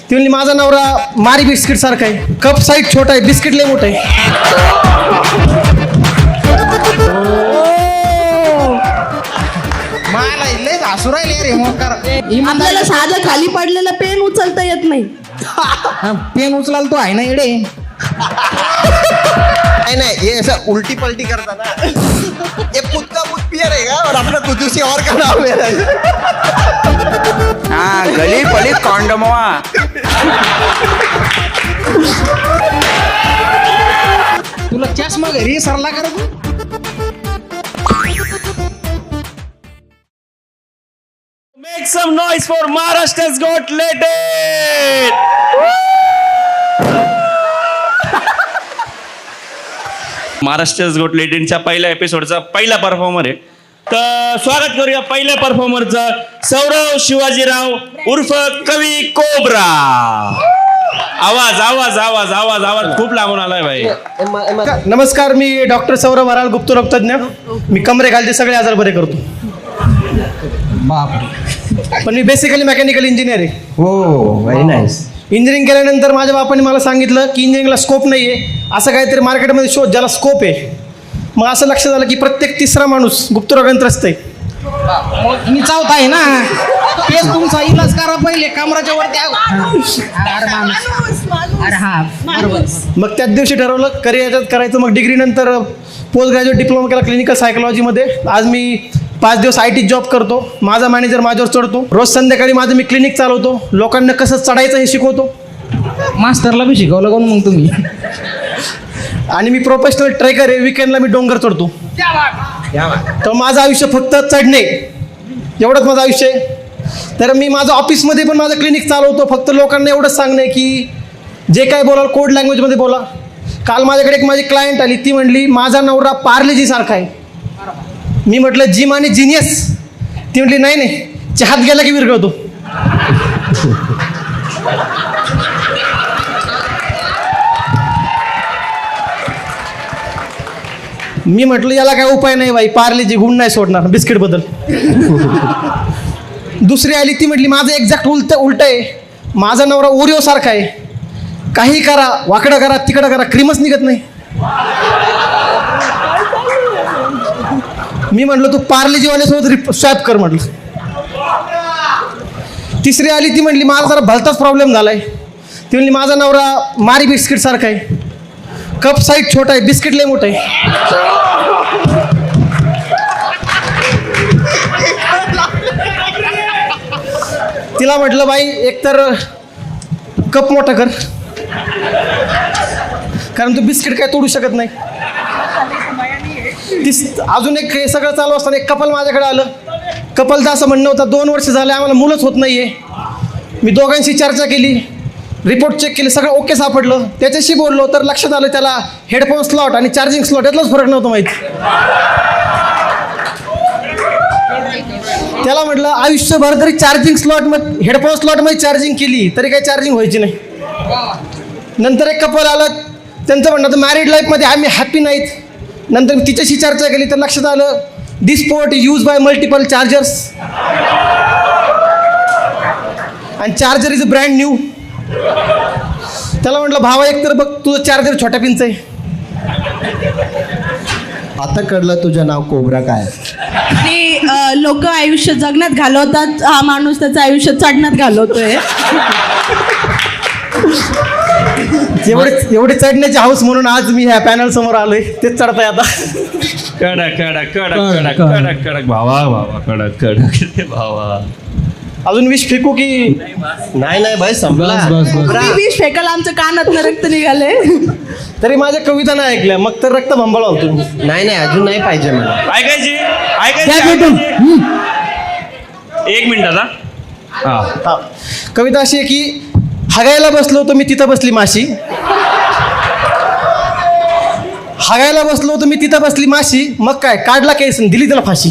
ती म्हणली माझा नवरा मारी बिस्किट सारखा आहे, कप साईज छोटा आहे, बिस्किट लय मोठं आहे. मला लय हसू राहिले रे मोकार. आपल्याला साधं खाली पडलेलं पेन उचलता येत नाही. पेन उचलाल तो आहे ना इडे. नहीं ये ऐसा उल्टी पलटी करता ना. ये कुत्ता बुत पिया रहेगा और अपना कुतूसी और का नाम ले रहा है. हाँ गली पली कॉन्डमवा. तुला चष्मा घरी सरला कर. Make some noise for Maharashtra's Got Lated. महाराष्ट्रच गोट लेटेनच्या पहिल्या एपिसोडचा पहिला परफॉर्मर आहे. तर स्वागत करूया पहिल्या परफॉर्मरचं, सौरव शिवाजीराव उर्फ कवी कोबरा. आवाज आवाज आवाज आवाज आवाज खूप लांबून आलाय भाई. नमस्कार, मी डॉक्टर सौरभ वराळ, गुप्त रक्तज्ञ. मी कमरे खालचे सगळे आजार बरे करतो. बापरे. पण मी बेसिकली मेकॅनिकल इंजिनियर आहे. हो व्हेरी नाईस. इंजिनिअरिंग केल्यानंतर माझ्या बापाने मला सांगितलं की इंजिनिअरिंगला स्कोप नाही आहे, असं काहीतरी मार्केटमध्ये शोध ज्याला स्कोप आहे. मग असं लक्षात आलं की प्रत्येक तिसरा माणूस गुप्तरोगाने त्रस्त आहे. मी चावत आहे ना. तेच तुमचा इलाज करा पहिले कमराच्या वरती. अरे हा बरोबर. मग त्याच दिवशी ठरवलं करिअर याच्यात करायचं. मग डिग्रीनंतर पोस्ट ग्रॅज्युएट डिप्लोमा केला क्लिनिकल सायकोलॉजीमध्ये. आज मी 5 दिवस IT जॉब करतो. माझा मॅनेजर माझ्यावर चढतो. रोज संध्याकाळी माझं मी क्लिनिक चालवतो. लोकांना कसं चढायचं हे शिकवतो. मास्तरला बी शिकवलं कोण मग तुम्ही? आणि मी प्रोफेशनल ट्रेकर आहे. विकेंडला मी डोंगर चढतो. तर माझं आयुष्य फक्त चढणे एवढंच माझं आयुष्य आहे. तर मी माझं ऑफिसमध्ये पण माझं क्लिनिक चालवतो. फक्त लोकांना एवढंच सांगणं आहे की जे काय बोलाल कोड लँग्वेजमध्ये बोला. काल माझ्याकडे एक माझी क्लायंट आली. ती म्हणली माझा नवरा पार्लेजी सारखा आहे. मी म्हटलं जिम आणि जिनियस. ती म्हटली नाही नाही, चहात गेला की विरघळतो. मी म्हटलं याला काय उपाय नाही बाई, पार्लेजी गुण नाही सोडणार बिस्किट बद्दल. दुसरी आली. ती म्हटली माझं एक्झॅक्ट उलट आहे. माझा नवरा ओरिओ सारखा आहे. काही करा, वाकडं करा, तिकडं करा, क्रीमच निघत नाही. मी म्हटलं तू पार्लेजीवाल्यासोबत स्वॅप कर म्हटलं. तिसरी आली. ती म्हटली माझा जरा भलताच प्रॉब्लेम झाला आहे. ती म्हणली माझा नवरा मारी बिस्किट सारखा आहे, कप साईज छोटा आहे, बिस्किट लय मोठं आहे. तिला म्हटलं बाई एकतर कप मोठा कर, कारण तू बिस्किट काय तोडू शकत नाही. अजून एक हे सगळं चालू असताना एक कपल माझ्याकडे आलं. कपलचं असं म्हणणं होतं 2 वर्ष झाले आम्हाला मुलंच होत नाही आहे. मी दोघांशी चर्चा केली, रिपोर्ट चेक केले, सगळं ओके सापडलं. त्याच्याशी बोललो तर लक्षात आलं त्याला हेडफोन स्लॉट आणि चार्जिंग स्लॉट यातलाच फरक नव्हतं माहिती. त्याला म्हटलं आयुष्यभर जरी चार्जिंग स्लॉटमध्ये हेडफोन स्लॉटमध्ये चार्जिंग केली तरी काही चार्जिंग व्हायची नाही. नंतर एक कपल आलं. त्यांचं म्हणणं होतं मॅरिड लाईफमध्ये आम्ही हॅपी नाहीत. नंतर मी तिच्याशी चर्चा केली तर लक्षात आलं this port use by multiple chargers आणि charger is a brand new. त्याला म्हटलं भावा एकतर बघ तुझं चार्जर छोट्या पिनचं आहे. आता कळलं तुझं नाव कोबरा काय. ते लोक आयुष्य जगण्यात घालवतात, हा माणूस त्याचं आयुष्य चढण्यात घालवतोय. एवढे चढण्याची हाऊस म्हणून आज मी ह्या पॅनल समोर आलोय. तेच चढताय आता. कडक कडक कडक कडक कडक कडक भावा भावा कडक कडक भावा. अजून विष फेकू की नाही नाही भाई संपला. मी विष फेकायला आमच्या कानात रक्त निघाले. तरी माझ्या कविता नाही ऐकल्या मग तर रक्त भंबाळा होतो. नाही नाही अजून नाही पाहिजे मला. ऐकायची ऐकायची. 1 मिनिट आता. हा कविता अशी आहे की हगायला बसलो तर मी तिथं बसली माशी. हगायला बसलो तर मी तिथं बसली माशी. मग काय काढला केस दिली त्याला फाशी.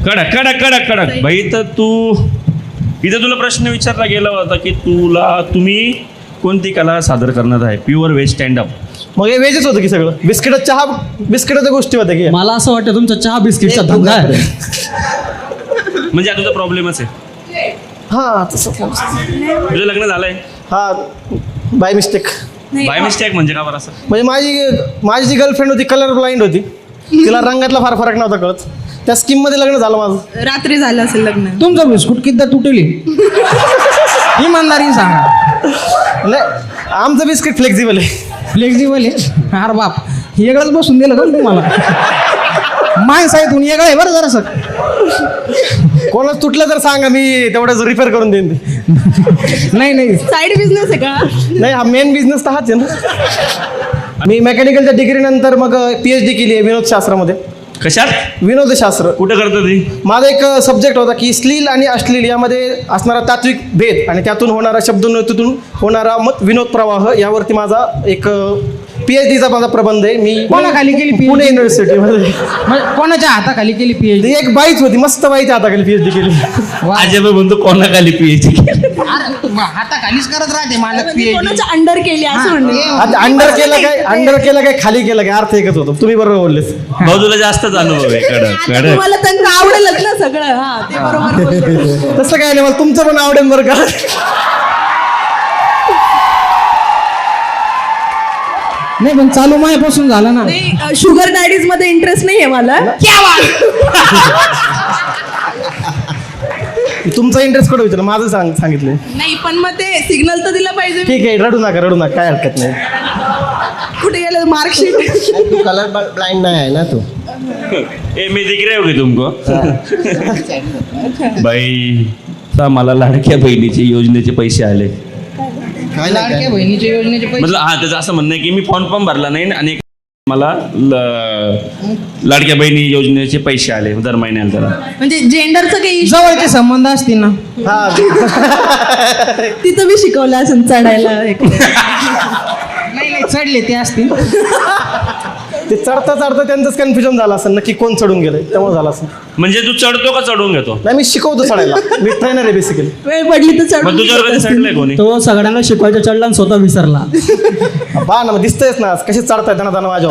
कडक कडक कडक कडक भाई. तर तू इथे तुला प्रश्न विचारला गेला होता की तुम्ही कोणती कला सादर करणार आहे. प्युअर वे स्टँडअप. मग हे वेजच होतं की सगळं बिस्किट चहा बिस्किटाच्या गोष्टी होत्या की मला असं वाटतं तुमचा चहा बिस्किटचा धंदा आहे. म्हणजे आता तुझा प्रॉब्लेमच आहे. हा तसं तुझं लग्न झालंय हा बाय मिस्टेक. बाय मिस्टेक म्हणजे का बरं असं? म्हणजे माझी जी गर्लफ्रेंड होती कलर ब्लाइंड होती. तिला रंगातला फार फरक नव्हता कळत. त्या स्कीममध्ये लग्न झालं माझं. रात्री झालं असेल लग्न. तुमचं बिस्कुट किती तुटेली इमानदारी सांगा. नाही आमचं बिस्किट फ्लेक्झिबल आहे. फ्लेक्झिबल आहे अरे बाप वेगळंच बसून दिलं का तुम्हाला माणसाईतून वेगळं आहे बरं जरासं. कोणाच तुटलं तर सांगा मी तेवढंच रिपेअर करून देईन ते. नाही साईड बिझनेस आहे का? नाही हा मेन बिझनेस तर हाच आहे ना. मी मेकॅनिकलच्या डिग्री नंतर मग PhD केली आहे विनोदशास्त्रामध्ये. कशात? विनोदशास्त्र. कुठं करतो ती? माझा एक सब्जेक्ट होता की श्लील आणि अश्लील यामध्ये असणारा तात्विक भेद आणि त्यातून होणारा शब्दोन्नतीतून होणारा विनोद प्रवाह यावरती माझा एक PhDचा माझा प्रबंध आहे. मी कोणाखाली केली PhD? पुणे युनिव्हर्सिटीमध्ये. म्हणजे कोणाच्या हाताखाली केली PhD? ती एक बाईच होती मस्त बाईच्या हाताखाली PhD केली. आजोबा म्हणतो कोणाखाली PhD केली? अरे हाताखालीच करत राहते मालक म्हणजे PhD. कोणाच्या अंडर केली असं म्हणणे. आता अंडर केलं काय खाली केलं काय अर्थ एकच होतो. तुम्ही बरोबर बोललेस. भाऊ तुला जास्तच अनुभव आहे. कडक कडक. तुम्हाला त्यांना आवडेलच ना सगळं. हा ते बरोबर बोलले. तसं काय नाही मला तुमचं पण आवडेल बरं का. नाही पण चालू मायापासून झालं ना. नाही शुगर डॅडीज मध्ये इंटरेस्ट नाही आहे मला. तुमचा इंटरेस्ट कुठं विचारलं माझं सांगितलं. नाही पण मग ते सिग्नल तर दिलं पाहिजे. ठीक आहे रडू नका काय हरकत नाही. कुठे गेलं मार्कशीट? तू कलर ब्लाइंड नाही आहे ना तू. ए मी दिख रहे होगे तुमको बाई. मला लाडक्या बहिणीचे योजनेचे पैसे आले. काय लाडक्या बहिणीच्या योजनेचे पैसे. मतलब हा त्याचं असं म्हणणं आहे की मी फॉर्म भरला नाही आणि मला लाडक्या बहिणी योजनेचे पैसे आले दर महिन्याला त्याला. म्हणजे जेंडरचं काही issue जवळचे संबंध असतील ना. हा तिथं मी शिकवलं असं चढायला. नाही चढले ते असतील. ते चढता त्यांचंच कन्फ्युजन झालं असं नक्की कोण चढून गेलंय त्यामुळे झालं असं. म्हणजे तू चढतो का चढून घेतो? नाही मी शिकवतो चढायला. मी ट्रेनर आहे बेसिकली. वेळ पडली तर मग चढून तुझ्यावर कधी चढलंय कोणी? तो सगळ्यांना शिकवायचा चढला आणि स्वतः विसरला. पहा ना मग दिसतंयच ना कसे चढताय त्यांना माझ्या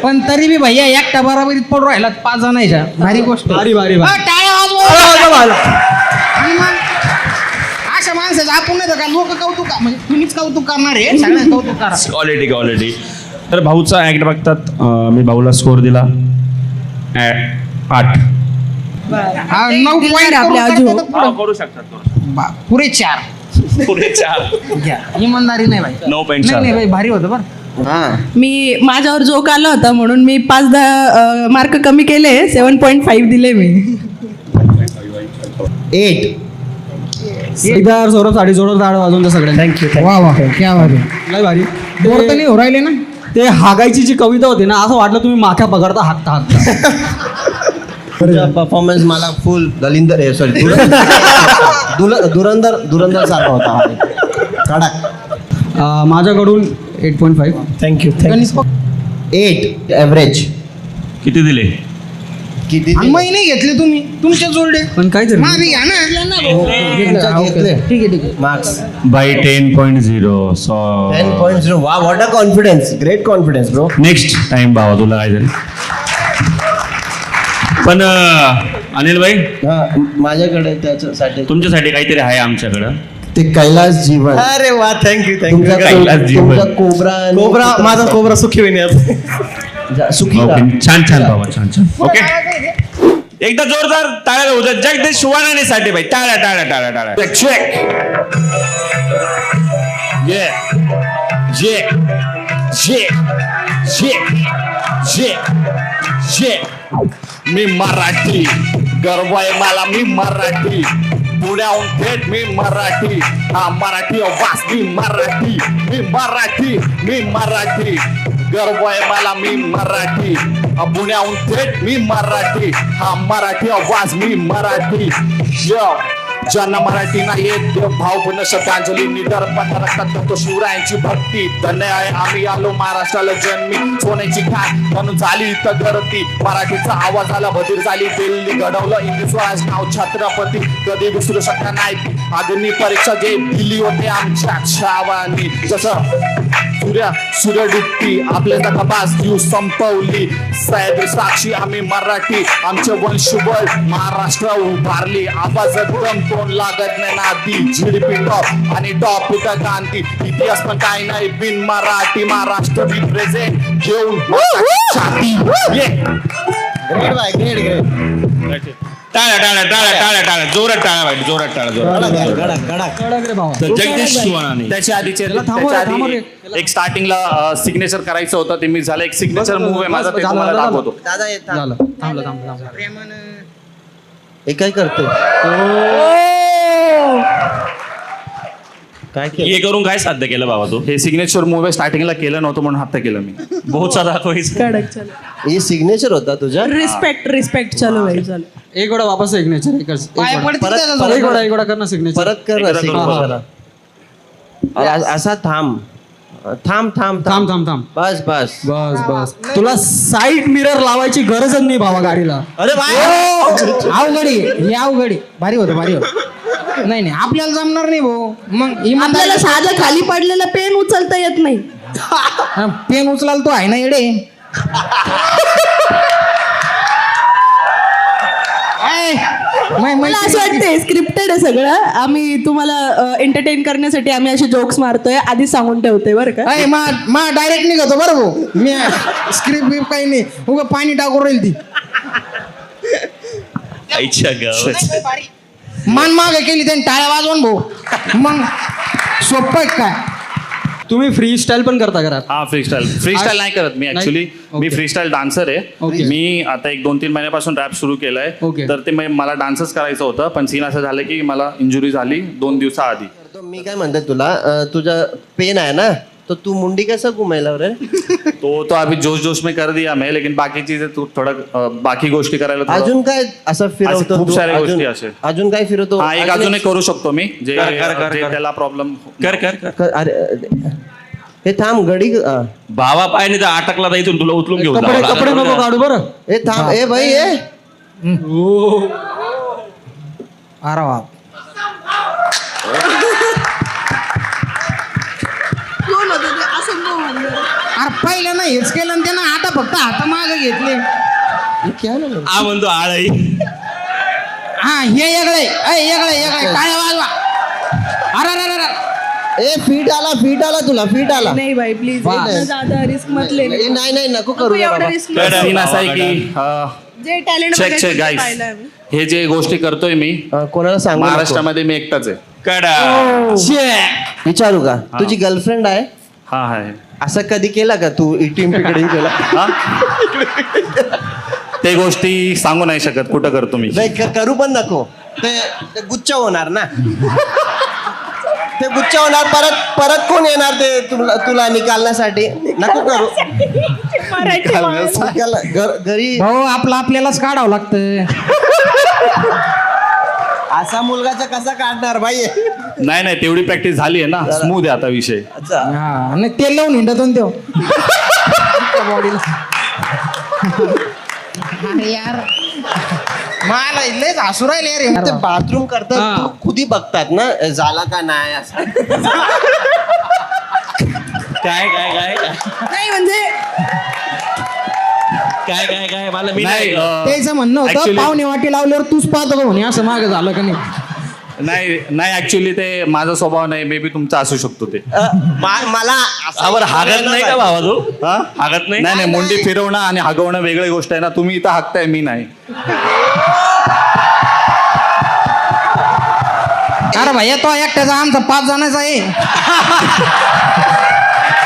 पण तरी बी भैया एकटा बराबरीत पडू राहिला 5 जणांच्या. भारी गोष्ट. भारी टाळ्या वाजवा. आणि मग अशा माणसाचं आपण नाही का लोक कौतुक म्हणजे तुम्हीच कौतुक करणार आहे सगळ्यांना कौतुक करा. क्वालिटी. तर भाऊचा ऍक्ट बघतात. मी भाऊला स्कोर दिला 8. 9 पॉईंट आपल्या आजू. करू शकतात पुरे 4 पुढे 4. घ्या. इमानदारी नाही भाई. 9.4. नाही भाई भारी होतं बरं. मी माझ्यावर जोक आला होता म्हणून मी 5-10 मार्क कमी केले. 7.5 दिले मी. 8. इधर सौरभ साडी जोडत दाड वाजवून त्या सगळ्यांना. थँक्यू. वा क्या भारी. लय भारी. दोर तर नाही हो राहिले ना. ते हागायची जी कविता होती ना असं वाटलं तुम्ही माथ्या पकडता हाकता. परफॉर्मन्स मला फुल दलिंदर आहे सॉरी धुरंदर सारखा होता. कडक. माझ्याकडून 8.5. थँक्यू. 8 ॲव्हरेज. किती दिले? किती महिने घेतले तुम्ही तुमच्या जोडले पण काय तरी मागे घ्या ना. घेतले ठीक आहे मार्क्स बाय 10.0. 10.0. वा what a confidence. Great confidence bro. Next time भावा तुला काय तरी. पण अनिल भाई माझ्याकडे त्याच्यासाठी तुमच्यासाठी काहीतरी आहे आमच्याकडं. ते कैलास जीवन. अरे वा थँक्यू. कैलास जीवन. तुमचा कोबरा माझा कोबरा सुखी होईन यार. सुखी ओके, राहा. छान बाबा छान. ओके एकदा जोरदार टाळ्या होत्या जगदीश शिवानानीसाठी भाई. टाळ्या. मी मराठी गर्व आहे मला. मी मराठी पुण्याहून थेट मी मराठी. हा मराठी वास मी मराठी. मी मराठी गर्व आहे मला. मी मराठी पुण्याहून थेट मी मराठी. हा मराठी वास मी मराठी. ज्यांना मराठी नाही येत देव भावपूर्ण श्रद्धांजली निडर पण रक्तात तो शिवरायांची भक्ती धन्य आहे आम्ही आलो महाराष्ट्राला जन्मी सोन्याची खाण म्हणून झाली इथं गर्दी मराठीचा आवाज आला बधीर झाली दिल्ली घडवलं इंग्लिश स्वराज नाव छत्रपती कधी विसरू शकणार नाही अग्नी परीक्षा जे दिली होते आमच्या छावानी जसं सूर्य डुबती आपल्या तकाबास जीव संपवली सह्याद्री साक्षी आम्ही मराठी आमचे वंशबळ महाराष्ट्र उभारली आवाज एकदम तोंड लागत नाही नादी झिडपी टॉप आणि टॉप इथं गांधी इतिहास पण काही नाही बिन मराठी महाराष्ट्र रिप्रेझेंट घेऊन छाती ये ग्रेट बाय ग्रेट टाळ्या टाळ्या टाळ्या टाळ्या टाळ्या जोरात टाळ्या पाहिजे जोरात टाळ्या जोरात तर जगदीश शिवानी त्याच्या आधीचे थांबव त्याच्या रे, थांबव आधी रे. एक स्टार्टिंगला सिग्नेचर करायचं होतं ते मी झालं एक सिग्नेचर मूव आहे माझा ते झालं, तुम्हाला झालं. दाखवतो दादा येत झालं थांबलं हे काय करतोय काय केलं हे करून काय साध्य केलं बाबा तू हे सिग्नेचर मूव आहे स्टार्टिंगला केलं नव्हतं म्हणून हप्ता केलं मी बहुत सारा दाखवायचं कडक चलो हे सिग्नेचर होता तुझ्या रिस्पेक्ट चलो भाई चलो एक गोडा वापस सिग्नेचर परत- परत- एक गोडा कर ना सिग्नेचर परत कर ना एकदा करू. signature. अरे असा थांब थांब थांब थांब थांब थांब बस बस बस बस तुला साईड मिरर लावायची गरजच नाही भावा गाडीला अरे बाय अवघडी हे अवघडी भारी होतं नाही नाही आपल्याला जमणार नाही भाऊ मग इमानदारी आपल्याला साधं खाली पडलेलं पेन उचलता येत नाही पेन उचलाल तो आहे ना येडे मला असं वाटतंय स्क्रिप्टेड आहे सगळं आम्ही तुम्हाला एंटरटेन करण्यासाठी आम्ही असे जोक्स मारतोय आधीच सांगून ठेवतोय बरं का मा डायरेक्ट निघतो बरं भाऊ मी स्क्रिप्ट बिप काही नाही उगा पाणी टाकून राहील ती आईच्या गावात मान माग केली त्यांनी टाळ्या वाजवून भाऊ मग सोपं आहे काय तुम्ही फ्री स्टाईल पण करता घरात हा फ्रीस्टाईल नाही करत मी नाही? ऍक्च्युली मी Okay. फ्रीस्टाईल डान्सर आहे Okay. मी आता एक 2-3 महिन्यापासून रॅप सुरू केलाय Okay. तर ते मला डान्सच करायचं होतं पण सीन असं झालं की मला इंजुरी झाली 2 दिवसाआधी तो मी काय म्हणतोय तुला तुझा पेन आहे ना तो तू मुंडी कसं घुमायला रे तो अभी जोश जोश में कर दिया मैं लेकिन बाकी चीजें तू थोडं बाकी गोष्टी करायला थोडं- अजून काय असं फिरवतो खूप तू? साऱ्या अजून- गोष्टी असे. अजून काय फिरवतो हा एक अजून एक करू शकतो मी जे कर. त्याला प्रॉब्लेम कर कर कर अरे हे थांब गडी भावा पायाने तर अटकला तर इथून तुला उचलून घेऊन कपडे जावं कपडे लागेल. नको काढू बरं हे थांब ए भाई ए अरे वा अरे पहिलं नाही हेच केलं आणि त्यानं आता फक्त हात माग घेतले हा म्हणतो आळई हा हे वेगळे काय वाजवा अरे अरे अरे ए फीट आला तुला फीट आला नाही भाई प्लीज बस. ज्यादा रिस्क मत ले ए, नाही नको करू रे एवढं बाबा. रिस्क सीन असा आहे की जे टॅलेंट चेक गाईस हे जे गोष्टी करतोय मी कोणाला सांगू नको. महाराष्ट्रामध्ये मी एकटाच आहे कडा विचारू का तुझी गर्लफ्रेंड आहे हा आहे असं कधी केला का तू टीम तिकडे केला हा? ते गोष्टी सांगू नाही शकत कुठं करतो मी नाही करू पण नको ते गुच्छ होणार ना ते गुच्छ होणार परत कोण येणार ते तुला निकालण्यासाठी नको करू घरी भाऊ आपल्यालाच काढावं लागतं असा मुलगाचा कसा काढणार भाई नाही तेवढी प्रॅक्टिस झाली आहे ना स्मूथ आहे आता विषय अच्छा हा आणि तेल लावून हिंडतो ना तो बॉडीला यार मला लयच हसू राहिले ते यार बाथरूम करतात हा. तू खुदी बघतात ना झाला का नाही असं काय काय काय नाही म्हणजे काय काय काय मला मी नाही नाही त्याचं म्हणणं होतं actually- पाहुणे वाटी लावल्यावर तूच पाहतो का म्हणे असं मागे झालं का नाही नाही ऍक्च्युली ते माझा स्वभाव नाही मे बी तुमचा असू शकतो ते मला आवर हागत नाही का भावा तू हा? हागत नाही नाही मुंडी फिरवणं आणि हागवणं वेगळी गोष्ट आहे ना तुम्ही इथं हाकताय मी नाही अरे भैया तो एकट्याचा आमचा 5 जणांचा आहे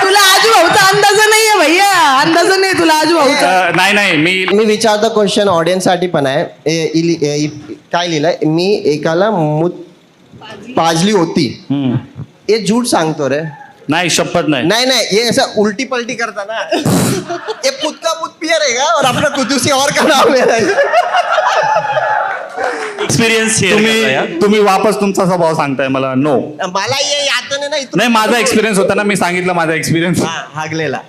तुला आजू भाऊचा अंदाज नाहीये भैया अंदाज नाही तुला आजू भाऊचा नाही मी विचारतो क्वेश्चन ऑडियन्स साठी पण आहे काय लिहिलंय मी एकाला पाजली होती हे झूट सांगतो रे नाही शपथ नाही नहीं ये ऐसा उल्टी पलटी करता ना ये पुत का पुत पियर है और अपना कुतुसी और का नाम है एक्सपिरियन्स तुम्ही वापस तुमचा स्वभाव सांगताय मला. नो मला ये आता नाही नाही, माझा एक्सपिरियन्स होता ना, मी सांगितलं माझा एक्सपिरियन्स. हागलेला.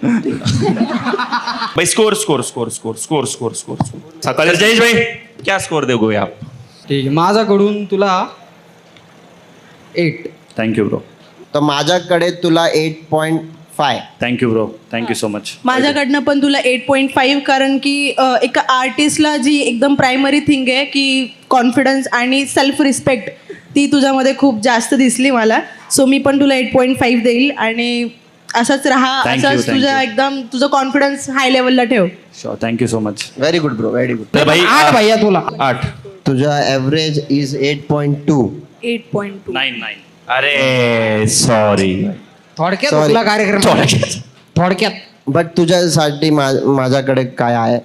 भाई score score score score score score score सकाळी जयेश भाई क्या स्कोर दोगे आप? ठीक आहे, माझ्याकडून तुला 8. Thank you bro. तर माझ्याकडे तुला 8.5. Thank you bro. Thank you so much. माझ्याकडनं पण तुला 8.5 कारण की एका आर्टिस्टला जी एकदम प्रायमरी थिंग आहे की कॉन्फिडन्स आणि सेल्फ रिस्पेक्ट ती तुझ्यामध्ये खूप जास्त दिसली मला. सो मी पण तुला 8.5 देईल आणि असंच राहा. Thank you, असंच thank तुझा you. एकदम तुझं कॉन्फिडन्स हाय लेवलला ठेव. Sure. Thank you so much. Very good bro, very good. तर भाई 8 भैया तुला. 8 तुझा ॲव्हरेज इज 8.2. 8.2 9 अरे सॉरी. थोडक्यात Sorry. तुला कार्यक्रम थोडक्यात बट तुझ्यासाठी माझ्याकडे काय आहे?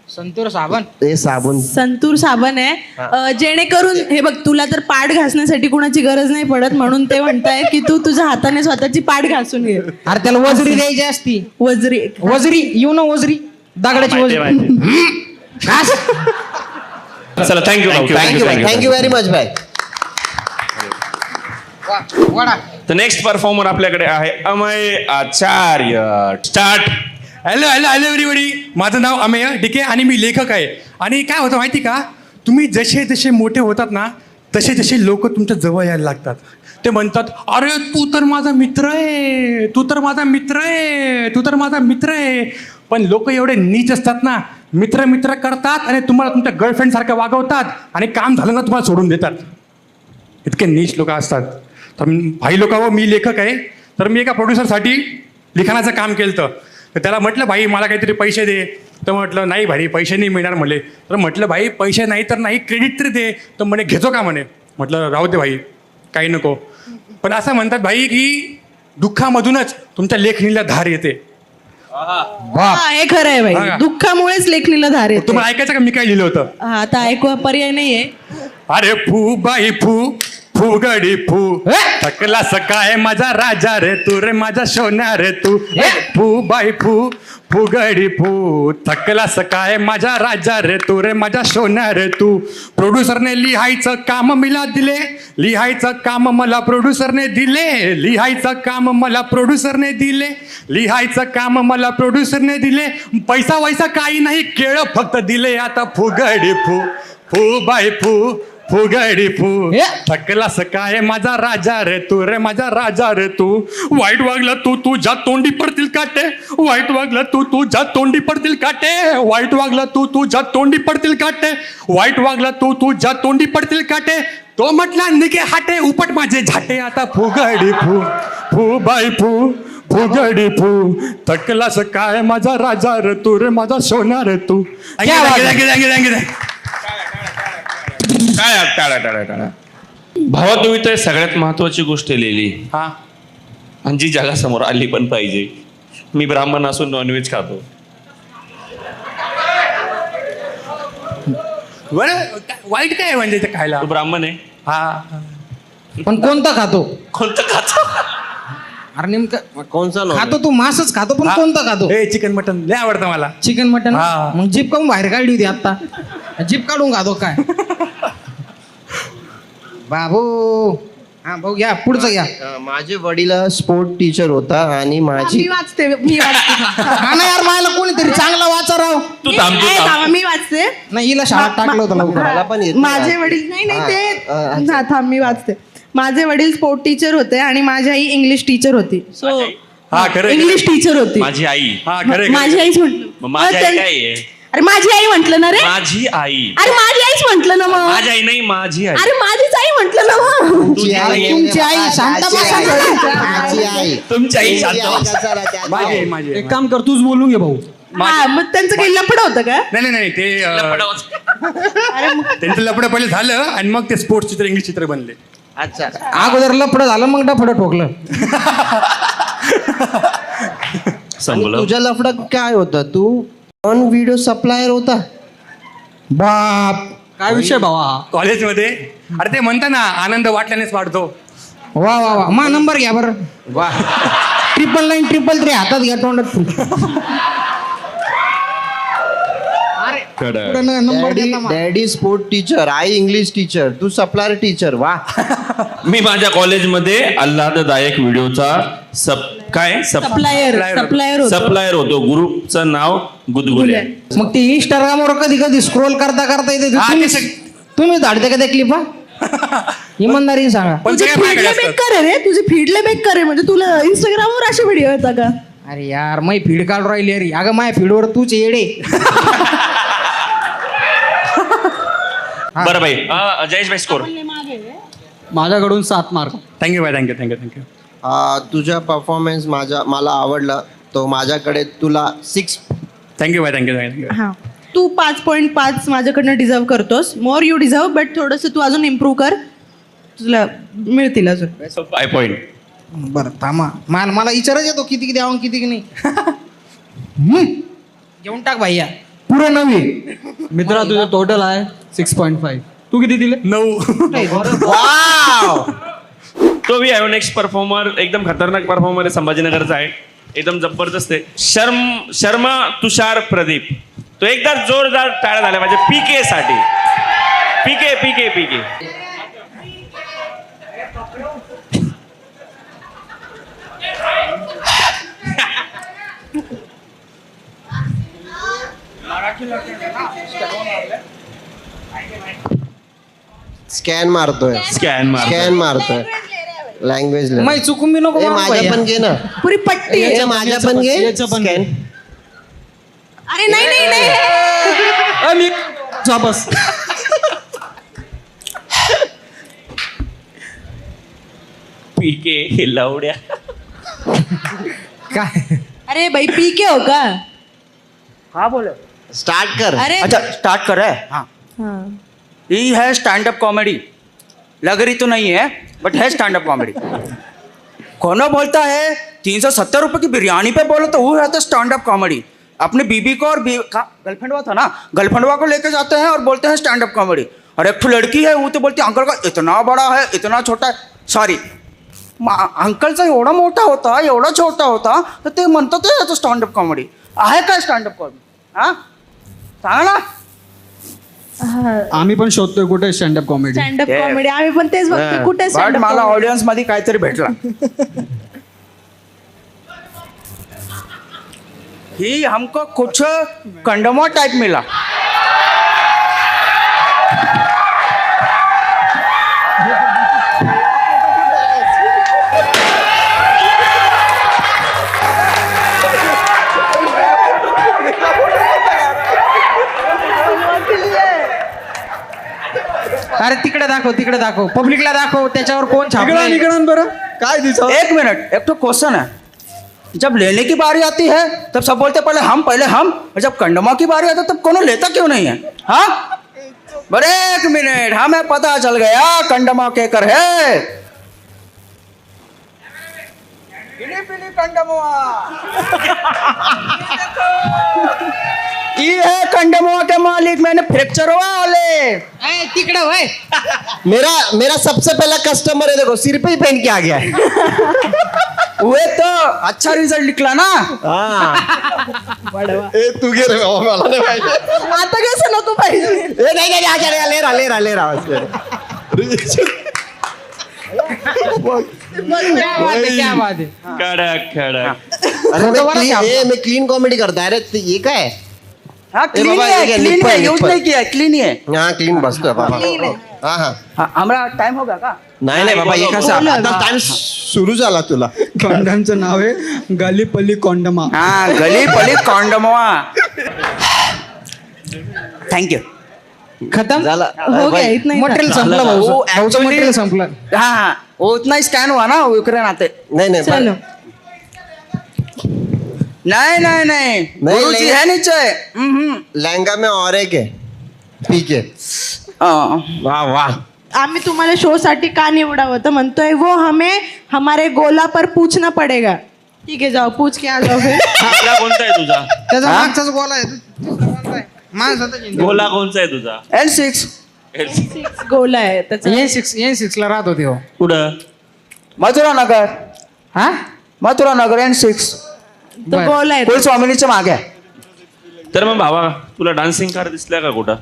संतूर साबण. ते साबण. संतूर साबण आहे जेणेकरून हे बघ तुला तर पाठ घासण्यासाठी कुणाची गरज नाही पडत म्हणून ते म्हणताय की तू तुझ्या हाताने स्वतःची पाठ घासून घे. अरे त्याला वजरी द्यायची असती. वजरी वजरी यू नो वजरी दगडाची वजरी. घास. चला thank you thank you very much bye. वडा. तर नेक्स्ट परफॉर्मर आपल्याकडे आहे Amay Acharya. Start. Hello hello hello everybody. माझं नाव अमेय डिके आणि मी लेखक आहे. आणि काय होतं माहिती का, तुम्ही जसे जसे मोठे होतात ना तसे तसे लोक तुमच्या जवळ यायला लागतात. ते म्हणतात अरे तू तर माझा मित्र आहे, तू तर माझा मित्र आहे, तू तर माझा मित्र आहे. पण लोक एवढे नीच असतात ना, मित्र मित्र करतात आणि तुम्हाला तुमच्या गर्लफ्रेंडसारखं वागवतात आणि काम झालं ना तुम्हाला सोडून देतात. इतके नीच लोक असतात. तर भाई लोकांवर मी लेखक आहे. तर मी एका प्रोड्युसरसाठी लिखाणाचं काम केलं तर त्याला म्हटलं भाई मला काहीतरी पैसे दे. तर म्हटलं नाही भाई पैसे नाही मिळणार म्हणे. तर म्हटलं भाई पैसे नाही तर नाही क्रेडिट तरी दे. तर म्हणे घेतो का म्हणे. म्हटलं राहू दे भाई काही नको. पण असं म्हणतात भाई की दुःखामधूनच तुमच्या लेखणीला धार येते. हा हे खरं आहे हा भाई का? दुःखामुळेच लेखणीला धार येते. तुम्हाला ऐकायचं का मी काय लिहिलं होतं. हा आता ऐकू पर्याय नाहीये. अरे फू बाई फू फू गडी फू थकला सकाय माझा राजा रे तू रे माझा सोन्या रे तू. फू बाई फू फू गडी फू थकला सकाय माझा राजा रे तू रे माझा सोन्या रे तू. प्रोड्युसरने लिहायचं काम मला दिले, लिहायचं काम मला प्रोड्युसरने दिले, लिहायचं काम मला प्रोड्युसरने दिले, लिहायचं काम मला प्रोड्युसरने दिले. पैसा वैसा काही नाही केळं फक्त दिले. आता फू गडी फू फू बाई फू फुगडी फू थकला सकाय माझा राजा रे तू रे माझा राजा रे तू. वाईट वागला तू तुझ्या तोंडी पडतील काटे, वाईट वागला तू तुझ्या तोंडी पडतील काटे, वाईट वागला तू तुझ्या तोंडी पडतील काटे, वाईट वागला तू तुझ्या तोंडी पडतील काटे. तो म्हटला निघे हाटे उपट माझे झाटे. आता फुगडी फू फू बाई फू फुगडी फू थकला सकाय माझा राजा रे तू रे माझा सोना रे तू. काय टाळा टाळा टाळा. भावा तुम्ही तर सगळ्यात महत्वाची गोष्ट लिहिली हा आणि जी जगासमोर आली पण पाहिजे. मी ब्राह्मण असून नॉनव्हेज खातो. वाईट काय म्हणजे ते खायला. तू ब्राह्मण आहे. हा पण कोणता खातो. कोणतं खातो. अरे नेमकं कोणचा नो? खातो तू मांसच खातो पण कोणता खातो. हे चिकन मटन लय आवडतं मला. Chicken mutton. हा. मग जीप काढून बाहेर काढली होती आता. जीप काढून खातो काय. बाबू हा भाऊ घ्या पुढचं घ्या. माझे वडील स्पोर्ट टीचर होता आणि माझी मी वाचते हा ना यार मला कोणीतरी चांगला वाचा राव. तू थांब तू थांब. मी वाचते. नाही हिला शाळेत टाकलं होतं लवकर. मला पण येत माझे वडील नाही नाही ते हा थांब मी वाचते. माझे वडील स्पोर्ट टीचर होते आणि माझी आई इंग्लिश टीचर होती. सो हा खरं इंग्लिश टीचर होती. माझी आई. हा खरं माझी आईच म्हटलं. मग माझी आई काय आहे. अरे माझी आई म्हटलं ना रे. माझी आई. अरे माझी आईच म्हटलं ना मग. माझी आई नाही माझी आई. अरे माझीच आई म्हटलं ना मग. तुझी आई. तुमची आई शांत बसा. माझी आई. तुमची आई शांत बस. चला, त्या- माझी आहे, माझी आहे. एक काम कर तूच बोलून घे भाऊ. हा मग त्यांचं काही लफडं होतं का. नाही नाही नाही ते अरे मग त्यांचं लपडं पहिले झालं आणि मग ते स्पोर्ट्स चित्र इंग्लिश चित्र बनले. अच्छा. अगोदर लफडं झालं मग डफडं ठोकलं. संपलं. तुझ्या लफडा काय होता? तू ऑन व्हिडिओ सप्लायर होता. बाप काय विषय भावा. कॉलेजमध्ये अरे ते म्हणता ना आनंद वाटल्यानेच वाढतो. वा वा वा मा नंबर घ्या बरं. वा. 999 333 हातात घ्या तोंडात. पुढं नंबर डॅडी देता मग. डॅडी स्पोर्ट टीचर, आई इंग्लिश टीचर, तू सप्लायर टीचर. वा. मी माझ्या कॉलेजमध्ये आल्हाददायक व्हिडिओचा सप्लायर होतो. सप्लायर होतो. ग्रुपचं नाव गुदगुल्या. मग ती इंस्टाग्रामवर कधी कधी स्क्रोल करता करता येते तुम्ही धाडते का त्या क्लिपा? इमानदारीने सांगा. तुझे फीडले बेकार आहे रे, तुझे फीडले बेकार आहे. म्हणजे तुला इंस्टाग्रामवर असे व्हिडिओ येतात का? अरे यार मै फीड काढून राहिली अरे. अगं माय फीडवर तूच येडे. बरं भाई जयेश भाई स्कोर. माझ्याकडून 7 mark. Thank you bye, thank you thank you thank you. तुझा परफॉर्मन्स मला आवडला, तो माझ्याकडे तुला 6. Thank you bye, thank you thank you. हा, तू 5.5 माझ्याकडनं डिझर्व करतोस. मोर यू डिझर्व, बट थोडंसं तू अजून इम्प्रूव्ह कर, तुला मिळतील अजून. 5 पॉईंट. बरं थांबा, मला विचारच येतो किती द्यावं किती नाही. घेऊन टाक भैया. पुढे 9. मित्रा तुझं टोटल आहे 6.5. तू किती दिले? 9. तो भी आहे नेक्स्ट परफॉर्मर. एकदम खतरनाक परफॉर्मर आहे, संभाजीनगरचा आहे, एकदम जबरदस्त आहे. शर्मा तुषार प्रदीप. तो एकदा जोरदार टाळ्या झाल्या पाहिजे पीके साठी. पीके. स्कॅन मारतोय. लँग्वेज. मै चुकून बी नको मारू माझ्या भैया. पण घे ना. पुरी पट्टी आहे. माझ्या पण घे स्कॅन. अरे नाही बस. पीके लावड्या. काय अरे भाई पीके हो का? हाँ बोलो. स्टार्ट कर. अरे अच्छा स्टार्ट कर रहे हैं. हाँ, हाँ. ये है स्टैंड अप कॉमेडी. लग रही तो नहीं है बट है स्टैंड अप कॉमेडी. कौन बोलता है 370 रुपए की बिरयानी पे बोलो तो वो है तो स्टैंड अप कॉमेडी. अपने बीबी को और गर्लफ्रेंडवा था ना, गर्लफ्रेंडवा को लेके जाते हैं और बोलते हैं स्टैंड अप कॉमेडी. और एक लड़की है वो तो बोलती है अंकल का इतना बड़ा है इतना छोटा है. सॉरी, अंकलचा एवढा मोठा होता एवढा छोटा होता तर ते म्हणतात ते तो स्टँड अप कॉमेडी आहे. काय स्टँड अप कॉमेडी? हा सांगा ना. आम्ही पण शोधतोय कुठे स्टँडअप कॉमेडी. स्टँडअप कॉमेडी आम्ही पण तेच बघतो कुठे बट stand up मला comedy? ऑडियन्स मध्ये काहीतरी भेटला. ही हमको कुछ कंडमो टाइप मिला. अरे तिकडे दाखव पब्लिकला दाखव त्याच्यावर कोण छापलंय. बरं काय दिसत? एक मिनट, एक तो क्वेश्चन है. जब लेने की बारी आती है तब सब बोलते पहले हम, और जब कंडमा की बारी आती है तब कौन लेता क्यों नहीं है? हाँ बरे एक मिनट, हमें पता चल गया कंडमा के कर है. पिली ये है कंडमा के मालिक, मैंने फ्रैक्चर वाले. तिकडे होय. मेरा सबसे पहला कस्टमर है, देखो सिर पे ही पहन के आ गया है. हुए तो अच्छा रिजल्ट निकला ना. तू घे रे बाबा, मला नाही माहिती. आता कसं नको पाहिजे. नाही ले रहा क्या बात है. कडक. अरे मैं क्लीन कॉमेडी करता है. अरे ये काय है? हाँ ए बाबा, ये क्या क्लीन लिप है, है, यूज लिप है. नहीं किया, क्लीन ही है. हाँ क्लीन बसतोय बाबा. हाँ हाँ. हाँ, हमारा टाइम होगा का? नाही बाबा, हे कसं आता टाइम सुरू झाला तुला. कॉन्डमचं नाव आहे गलीपल्ली कॉन्डमा. हाँ गली पली कॉन्डमवा. थँक्यू. खतम झाला. हो गया इतना ही था. मटेरियल संपलं भाऊचं मटेरियल संपलं. हाँ वो उतना ही स्कैन हुआ ना विक्रय नाते. नाही चलो नहीं गुरुजी है नीचे. लहंगा में और एक है. ठीक है. वाह वाह. आम्ही तुम्हाला शो साठी का निवडावं तर म्हणतोय वो हमें हमारे गोला पर पूछना पडेगा. ठीक है जाओ पूछ के आ जाओ फिर. गोला कोणता आहे तुझा? त्याचा मागचाच गोला आहे. माणसाचा गोला कोणचा आहे तुझा? N6 गोला आहे त्याचा. N6 ला राहत होते हो. कुठं? मथुरा नगर. हा मथुरा नगर N6 तो गोला आहे. कुल स्वामिनीच्या मागे. तर मग भावा तुला डान्सिंग कार दिसल्या का कुठं?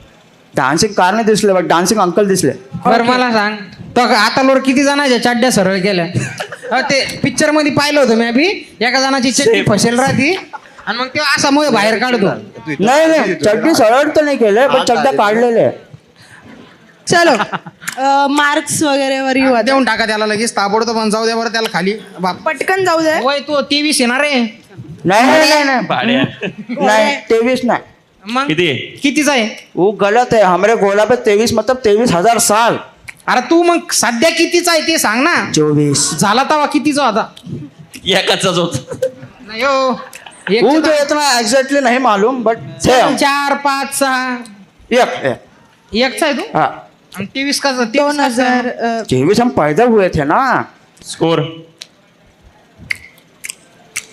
डान्सिंग कार नाही दिसले बट डान्सिंग अंकल दिसले. बरं मला सांग तो आता लोर किती जणांच्या चड्ड्या सरळ केल्या ते पिक्चर मध्ये पाहिलं होतं मी बी एका जणाची चड्डी फसेल राहती आणि मग ते असा मुळे बाहेर काढतो. नाही चड्डी सरळ तर नाही केले पण चड्ड्या काढलेले. चलो मार्क्स वगैरे वर येऊ आता. देऊन टाका त्याला लगेच ताबडतोब पण जाऊ द्या बरं त्याला खाली बाप. पटकन जाऊ दे. वय तो 23 येणार रे. नहीं भाड्या नहीं 23 नहीं. मग किती? कितीचा आहे? वो गलत है. हमारे गोला पे 23 मतलब 23,000 साल. अरे तू मग सध्या कितीचा आहे ते सांग ना. 24. झाला तवा कितीचा होता? एकाचाच होत. नाही हो वो तो इतना एग्जैक्टली नहीं मालूम बट 4 5 6 एकचा आहे तू. हाँ 23 का 2000 23 हम पैदा हुए थे ना. स्कोर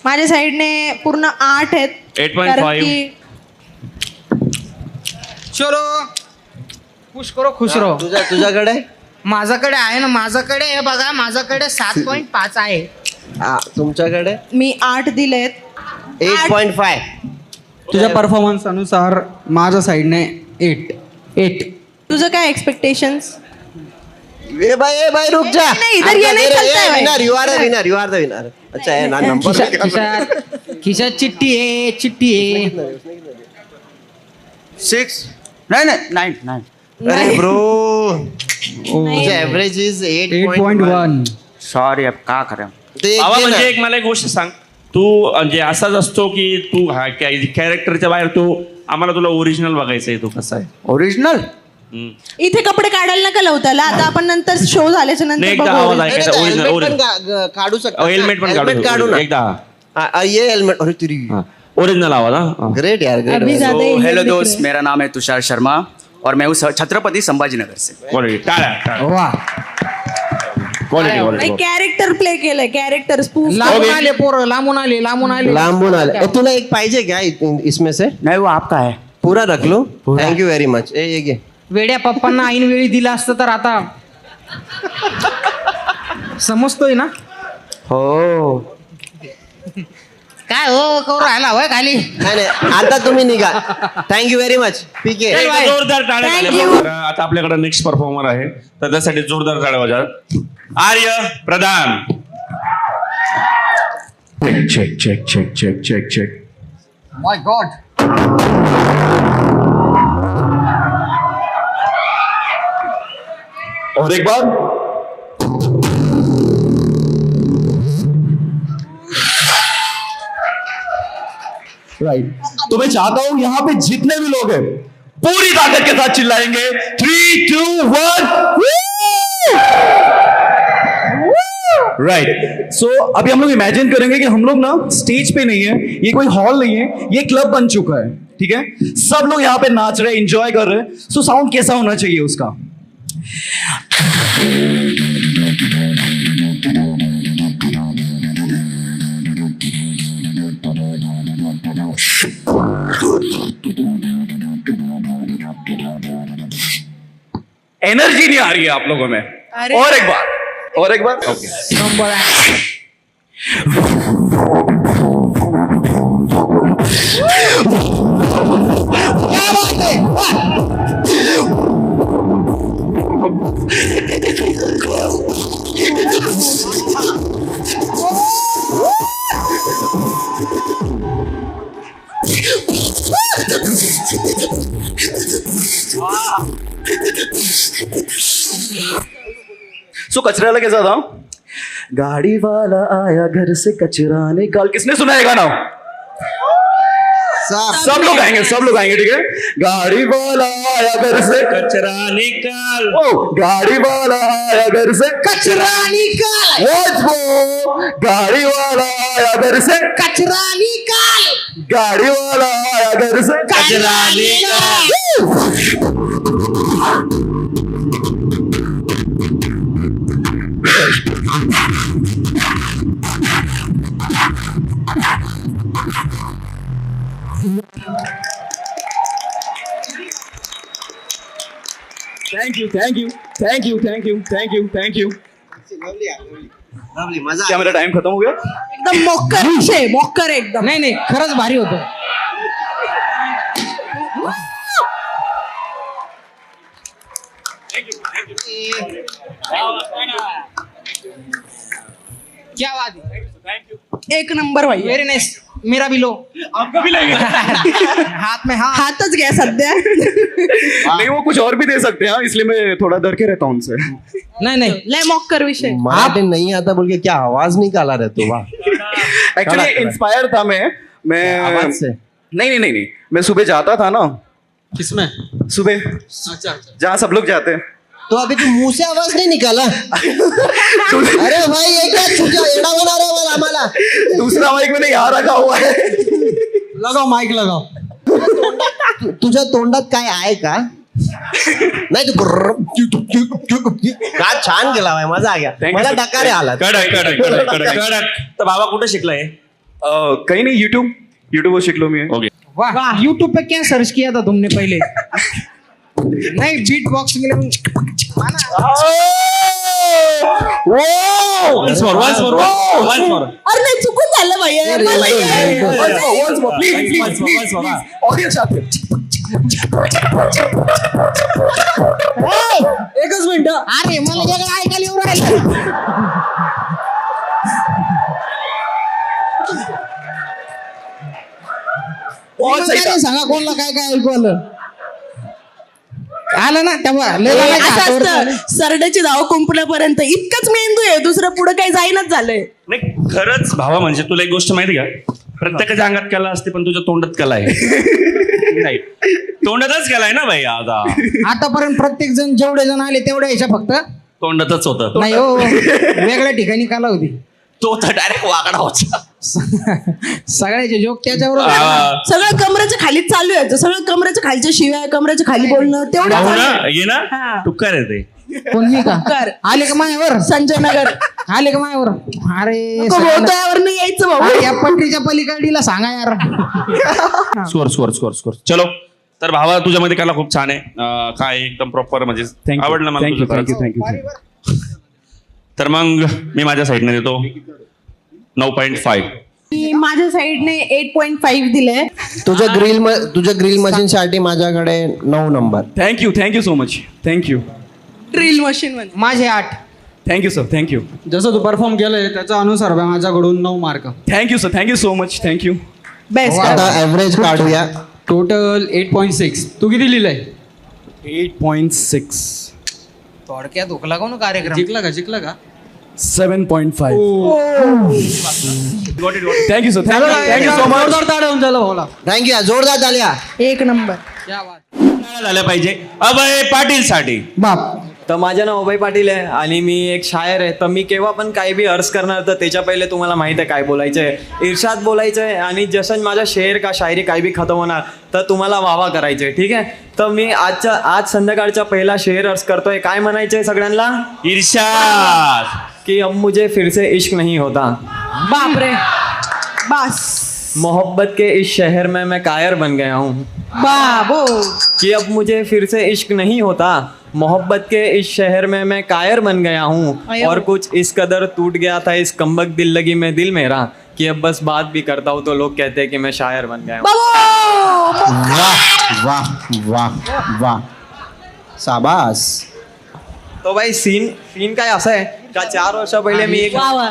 माझ्या साईडने पूर्ण 8 आहेत. 8.5. कारण की चलो खुश करो खुश रहो. तुझ्याकडे माझ्याकडे आहे ना माझ्याकडे हे बघा माझ्याकडे 7.5 आहे. तुमच्याकडे मी 8 दिलेत. 8.5. तुझ्या परफॉर्मन्स अनुसार माझ्या साईडने 8. तुझं काय एक्सपेक्टेशन्स? ए भाई रुक जा. नहीं, इधर ये नहीं चलता है भाई. Winner you are the winner. अच्छा है ना नंबर. खिशात चिट्टी आहे 6. नहीं नहीं 9. अरे ब्रो तुझं एव्हरेज इज 8.1. सॉरी अब का करें. भावा म्हणजे एक मला एक गोष्ट सांग. तू म्हणजे असाच असतो की तू हा कॅरेक्टरच्या बाहेर तू आम्हाला तुला ओरिजिनल बघायचंय. तू कसा आहे ओरिजिनल. इथे कपडे काढायला नका लावू त्याला. आता आपण नंतर शो झाल्याच्या नाही, नंतर एकदा बघू. आवाज ऐकायचा. ओरिजिनल काढू शकतो. हेल्मेट पण काढू काढू ना. एकदा ये हेल्मेट. अरे तुरी ओरिजिनल आवाज. हा ग्रेट यार अभी ग्रेट. ज्यादा ही हेलो दिख दोस्त रहे. मेरा नाम है तुषार शर्मा और मैं हूँ छत्रपति संभाजीनगर से. क्वालिटी टाळ्या वा क्वालिटी कॅरेक्टर प्ले केलंय. कॅरेक्टर लांबून आले पोरं लांबून आले लांबून आले. तुला एक पाहिजे क्या इसमें से? नहीं वो आपका है. पूरा रख low. Thank you very much. ये घे. वेड्या पप्पांना ऐन वेळी दिलं असतं तर आता समजतोय ना. हो काय हो करू राहिला होय खाली. नाही आता तुम्ही निघा. Thank you very much. पीके जोरदार टाळ्या Thank झाल्या. you. बरं, आता आपल्याकडे नेक्स्ट परफॉर्मर आहे तर त्यासाठी जोरदार टाळ्या वाजा. आर्य प्रधान. चेक. माय गॉड. और एक बार. राइट. तो मैं चाहता हूं यहां पे जितने भी लोग हैं पूरी ताकत के साथ चिल्लाएंगे. 3 2 1. राइट. सो अभी हम लोग इमेजिन करेंगे कि हम लोग ना स्टेज पे नहीं है. ये कोई हॉल नहीं है. ये क्लब बन चुका है. ठीक है. सब लोग यहाँ पे नाच रहे हैं एंजॉय कर रहे हैं. सो साउंड कैसा होना चाहिए उसका? एनर्जी नहीं आ रही है आप लोगों में. अरे. और एक बार ओके. सो कचरा कैसा था? गाड़ी वाला आया घर से कचरा निकाल. किसने सुना है गाना? सब लोग आएंगे ठीक है. गाड़ी वाला आया घर से कचरा निकाल. ओ गाड़ी वाला आया घर से कचरा निकाल. वो गाड़ी वाला आया घर से कचरा निकाल. गाड़ी वाला आया घर से कचरा निकाल. Thank you. लवली मजा. क्या मेरा टाइम खत्म हो गया? एकदम मोक्कर विषय. मोक्कर एकदम. नाही खरंच भारी होतं. क्या बात है, एक नंबर भाई. Very nice. मेरा भी लो. हाथ में हाथ. हातच घ्या सध्या. नहीं वो कुछ और भी दे सकते हैं, इसलिए मैं थोड़ा डर के रहता हूँ उनसे. नहीं नहीं. लय मॉक कर विषय. मराठी नहीं आता बोल के क्या आवाज निकाला रे तू? वाह, एक्चुअली इंस्पायर था मैं आवाज से. नहीं, मैं सुबह जाता था ना, किसमें? सुबह अच्छा. जहाँ सब लोग जाते हैं. तो अभी तू मुंह से आवाज नहीं निकाला? अरे भाई ये क्या तुझा एड़ा बना रहा है आम्हाला? दूसरा माइक मैंने यहाँ रखा हुआ है. लगाओ माइक लगाओ. तुझ्या तोंडात काय आहे का? नाही तू का छान गेला भाई, मजा आ गया. मला डकारे आला. कडक. तर बाबा कुठे शिकलाय? कहीं नहीं, यूट्यूब सीख लो मैं. ओके. वाह. यूट्यूब पे क्या सर्च किया था तुमने पहले? नहीं, बीट बॉक्सिंग के लिए. Once more. अरे नाही, चुकून झालं भाई. एकच मिनिट. अरे मला वेगळं ऐकायला येऊ राहिलं. सांगा कोणला काय काय ऐकू आलं ना तेव्हा लय असं लागायचं हातावर. असतं, सरड्याची धाव कुंपण्यापर्यंत इतकंच मेंदू आहे, दुसरं पुढे काही जाईनच झालंय. नाही खरंच भावा, म्हणजे तुला एक गोष्ट माहिती का, प्रत्येकाच्या अंगात कला असते पण तुझ्या तोंडात कला आहे. नाही तोंडातच कला आहे ना भाई. आता आतापर्यंत प्रत्येक जण जेवढे जण आले तेवढे यायच्या फक्त तोंडातच होतं. नाही हो, वेगळ्या ठिकाणी कला होती. तो तर डायरेक्ट वाकडा होता. सगळ्याचे जोक त्याच्यावर सगळं कमरेच्या खाली चालू आहे, सगळं कमरेच्या खालच्या शिवाय, कमरेच्या खाली बोलणं तेवढं भाऊ चालू ना आहे. ये ना हा. टुक्कर आहे ते. कोण मी का कर. आले का मायावर? संजय नगर आले का मायावर? अरे बोलतोयावर नाही यायचं भाऊ. अरे, या पटरीच्या पलीकडीला सांगा यार. स्कोर. चलो तर भावा, तुझ्यामध्ये कला खूप छान आहे. काय एकदम प्रॉपर, म्हणजे आवडलं मला तुझं खरंच. थँक्यू. तर मग मी माझ्या साईडने देतो 9.5. मी माझ्या साईडने 8.5 दिलंय. तुझ्या ग्रिल मशीन साठी माझ्याकडे 9 number. Thank you so much. Thank you drill machine मध्ये माझे 8. Thank you sir. थँक्यू. जसं तू परफॉर्म केलंय त्याच्या अनुसार माझ्याकडून 9 mark. Thank you sir. Thank you so much. Thank you. Best. आता ऍव्हरेज काढूया. टोटल 8.6. तू किती लिहिलंय? 8.6. थोडक्यात हुकला कोण कार्यक्रम. जिंकला का? 7.5. Thank you sir. Thank you so much. जोरदार ताळ्या होऊन झालं भाऊला. थँक्यू. जोरदार झाल्या. एक नंबर. क्या बात. झालं पाहिजे अभय पाटील साठी. बाप. तर माझं नाव अभय पाटील आहे आणि मी एक शायर आहे. तर मी केव्हा पण काही बी अर्ज करणार तर त्याच्या पहिले तुम्हाला माहिती आहे काय बोलायचं आहे. इर्षाद बोलायचं आहे आणि जसं माझा शेर का शायरी काही बी खतम होणार तर तुम्हाला वावा करायचं आहे. ठीक आहे. तर मी आज संध्याकाळचा पहिला शेर अर्ज करतोय. काय म्हणायचं आहे सगळ्यांना? इर्षाद. कि अब मुझे फिर से इश्क नहीं होता, बापरे. बस. मोहब्बत के इस शहर में मैं कायर बन गया हूँ. बाबो. कि अब मुझे फिर से इश्क नहीं होता, मोहब्बत के इस शहर में मैं कायर बन गया हूँ. अयो. और कुछ इस कदर टूट गया था इस कमबख्त दिल लगी में दिल मेरा कि अब बस बात भी करता हूँ तो लोग कहते हैं कि मैं शायर बन गया हूँ. बाबो. वाह. शाबास. तो भाई सीन काय असं आहे का 4 वर्ष पहिले मी एक वा वा.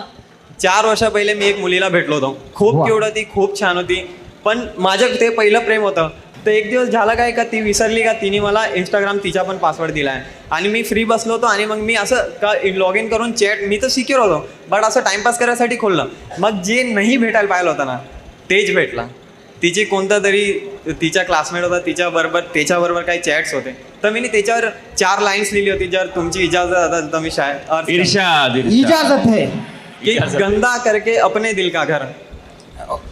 4 वर्ष पहिले मी एक मुलीला भेटलो होतो. खूप क्यूट होती, खूप छान होती. पण माझं ते पहिलं प्रेम होतं. तर एक दिवस झाला काय का ती विसरली का तिने मला इंस्टाग्राम तिचा पण पासवर्ड दिला आहे आणि मी फ्री बसलो होतो आणि मग मी असं का लॉग इन करून चॅट मी तर सिक्युअर होतो बट असं टाइमपास करायसाठी खोललं. मग जे नाही भेटायला पाहिलं होतं ना तेच भेटला. तिची कोणता तरी तिचा क्लासमेट होता त्याच्याबरोबर काही चॅट्स होते. तर मी त्याच्यावर 4 लाईन्स लिहिली होती. जर तुमची इजाजत असेल तर मी शायर इर्षाद. इजाजत है कि गंदा करके अपने दिल का घर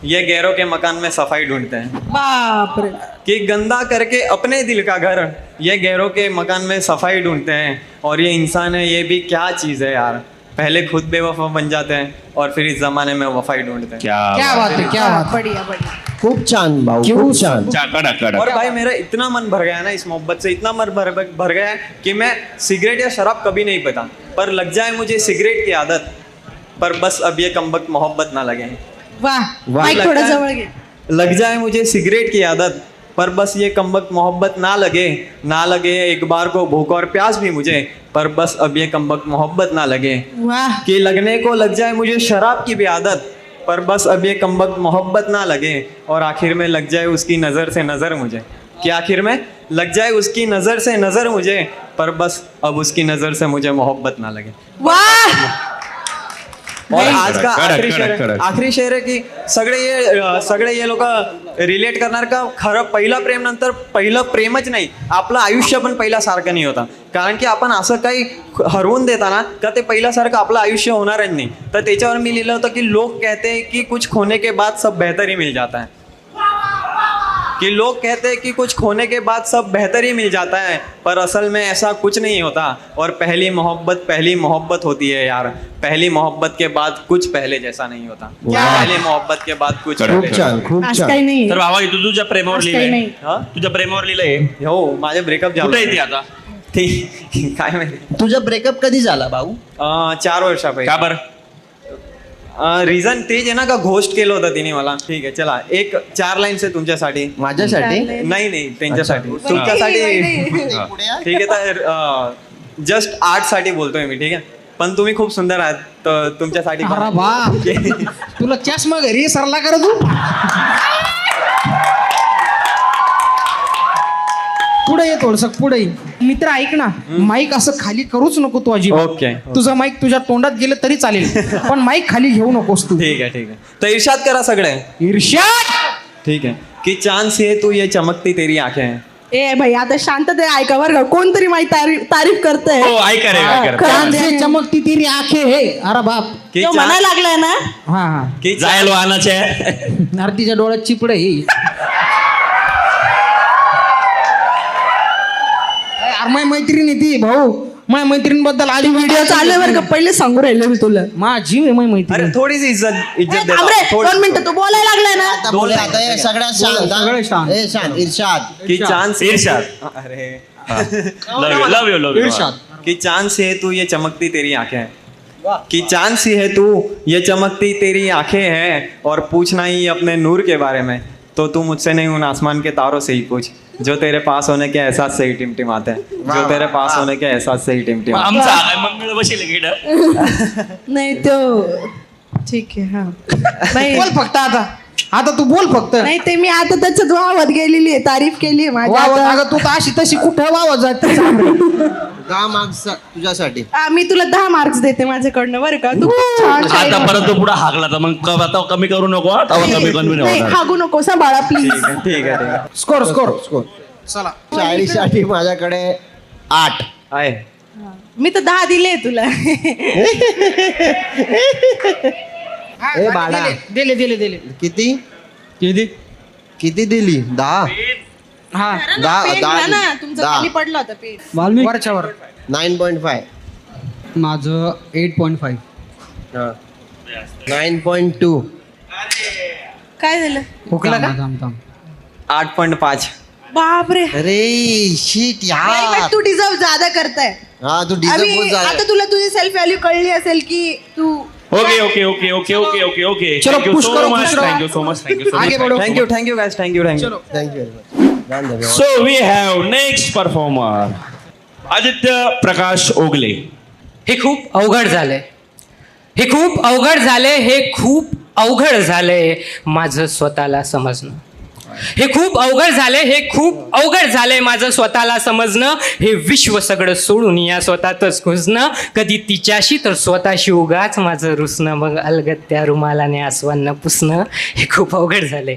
ये गैरों के मकान में सफाई ढूंढते हैं. बापरे. कि गंदा करके अपने दिल का घर ये गैरों के मकान में सफाई ढूंढते हैं. और ये इंसान है, ये भी क्या चीज़ है यार. पहले खुद बेवफा बन जाते हैं और फिर इस जमाने में वफाई ढूंढते हैं. क्या बात है, क्या बात. बढ़िया बढ़िया. खूप छान भाऊ, खूप छान. और भाई मेरा इतना मन भर गया ना इस मोहब्बत से, इतना मन भर गया है कि मैं सिगरेट या शराब कभी नहीं पीता. पर लग जाए मुझे सिगरेट की आदत, पर बस अब ये कमबख्त मोहब्बत ना लगे. वाह. माइक थोड़ा जवळ घे. लग जाए मुझे सिगरेट की आदत, पर बस ये कमबख्त मोहब्बत ना लगे एक बार को भूख और प्यास भी मुझे, पर बस अब ये कमबख्त मोहब्बत ना लगे वाह कि लगने को लग जाए मुझे शराब की भी आदत, पर बस अब ये कमबख्त मोहब्बत ना लगे और आखिर में लग जाए उसकी नज़र से नज़र मुझे, कि आखिर में लग जाए उसकी नज़र से नज़र मुझे, पर बस अब उसकी नज़र से मुझे मोहब्बत ना लगे। वाह और आज का कडक. आखरी शेर आहे की सगळे ये लोक रिलेट करणार का खरं पहिलं प्रेम नंतर पहिलं प्रेमच नाही, आपलं आयुष्य पण पहिल्यासारखं नाही होता, कारण की आपण असं काही हरवून देता ना का ते पहिल्यासारखं आपलं आयुष्य होणारच नाही। तर त्याच्यावर मी लिहिलं होतं की लोग कहते हैं कि कुछ खोने के बाद सब बेहतर ही मिल जाता है, कि लोग कहते हैं कि कुछ खोने के बाद सब बेहतर ही मिल जाता है, पर असल में ऐसा कुछ नहीं होता और पहली मोहब्बत होती है यार, पहली मोहब्बत के बाद कुछ पहले जैसा नहीं होता, पहली मोहब्बत के बाद कुछ खूप छान खूप आज छान. काही नाही तर भावा तू तुझ्या प्रेमावर आज काही लिहिलंय, नाही हा? तुझ्या प्रेमावर लिहिलंय, हो माझे ब्रेकअप कुठे आहे ती झाले आता? ते काय माहिती तुझा ब्रेकअप कधी झाला भाऊ? 4 वर्षापैकी का बरं? रिझन तेच आहे ना का घोस्ट केलं होतं तिने मला। ठीक आहे चला एक 4 लाईन्स आहे तुमच्यासाठी, माझ्यासाठी? नाही त्यांच्यासाठी, अच्छा. तुमच्यासाठी वहिनी. ठीक आहे तर जस्ट आर्ट साठी बोलतोय मी, ठीक आहे पण तुम्ही खूप सुंदर आहात तर तुमच्यासाठी अरे बा तुला चष्मा घरी सरला कर तू पुढे ये थोडस पुढे ये. मित्र ऐक ना, माईक असं खाली करूच नको तू अजिबात. ओके. तुझं माईक तुझ्या तोंडात गेलं तरी चालेल पण माईक खाली घेऊ नकोस तू. ठीक आहे तर इर्शाद करा सगळे, ईर्ष्याद. ठीक आहे की चांद से तू ये चमकती तेरी आंखें, ए भाई आता शांतते ऐका बरं का, कोणतरी माझी तारीफ करतंय. हो ऐका रे ऐका रे. चांद से चमकती तेरी आंखें है. अरे बाप. की तो म्हणायला लागलाय ना हा हा की जायल वाहनाचे आरतीच्या डोळ्यात चिपड आहे. अरे माझी मैत्रीण आहे ती भाऊ, माझ्या मैत्रिणीबद्दल आधी व्हिडिओ चालू बरं का, पहिले सांगू राहिले मी तुला. माझी आहे माझी अरे मैत्रीण. थोडीशी इज्जत ए, थांब रे, देता 2 मिनिटं तू बोलायला लागलाय ना. आता बोल आता हे सगळ्यात शांत हा? सगळे शांत. ए शांत इर्शाद. कि चांद से इर्शाद. अरे लव यू इर्शाद. कि चांद से है तू ये चमकती तेरी आंखें, कि चांद सी है तू ये चमकती तेरी आंखें हैं, और पूछना ही अपने नूर के बारे में तो तू मुझसे नहीं उन आसमान के तारों से ही पूछ, जो तेरे पास होने के एहसास से ही टिमटिमाते हैं, जो तेरे पास होने के एहसास से ही टिमटिमाते आमचा आलाय मंगळ बसेल इकडं. नाही तो ठीक आहे हा बाई. बोल फक्त आता तू बोल फक्त. नाही ते मी आता त्याच्यात वावत गेलेली आहे, तारीफ केली आहे माझी वाव आता. अगं तू तर अशी तशी कुठं वाव जाते. 10 मार्क्स तुझ्यासाठी. मी तुला 10 मार्क्स देते माझ्याकडनं बरं का. तू खूप छान शायरी- आता परत तो पुढे हागला तर मग आता कमी करू नको हा. तेव्हा कमी कमी नाही होणार. हागू नको सांभाळा प्लीज. ठीक आहे स्कोर स्कोर स्कोर. चला. शाळेसाठी माझ्याकडे 8. आहे मी तर 10 दिले तुला. ए बाळा दिले दिले दिले. किती किती किती दिली? 10. हा पेन घ्या ना, तुमचं 10. खाली पडलं होतं पेन. वाल्मिक वरच्यावर 9.5. माझं 8.5. 9.2. काय झालं? हुकला का? थांब, थांब. 8.5 बापरे अरे शिट नाही, यार. but तू डिझर्व ज्यादा करताय. हा तू डिझर्व आम्ही बहुत आता झाला. तुला तुझी सेल्फ व्हॅल्यू कळली असेल की तू okay okay okay okay okay okay okay चलो, थँक्यू push सो करो, मच push करो. Thank you so much thank you so आगे मच. बढ़ो. Thank you guys thank you thank you very much. धन्यवाद. So we have next performer Aditya Prakash Ogale. हे खूप अवघड झालंय, हे खूप अवघड झालंय, हे खूप अवघड झालंय माझं स्वतःला समजणं. हे खूप अवघड झालंय, हे खूप अवघड झालंय माझं स्वतःला समजणं. हे विश्व सगळं सोडून या स्वतःतच घुसणं. कधी तिच्याशी तर स्वतःशी उगाच माझं रुसणं, मग अलगद त्या रुमालाने आसवांना पुसणं. हे खूप अवघड झालंय,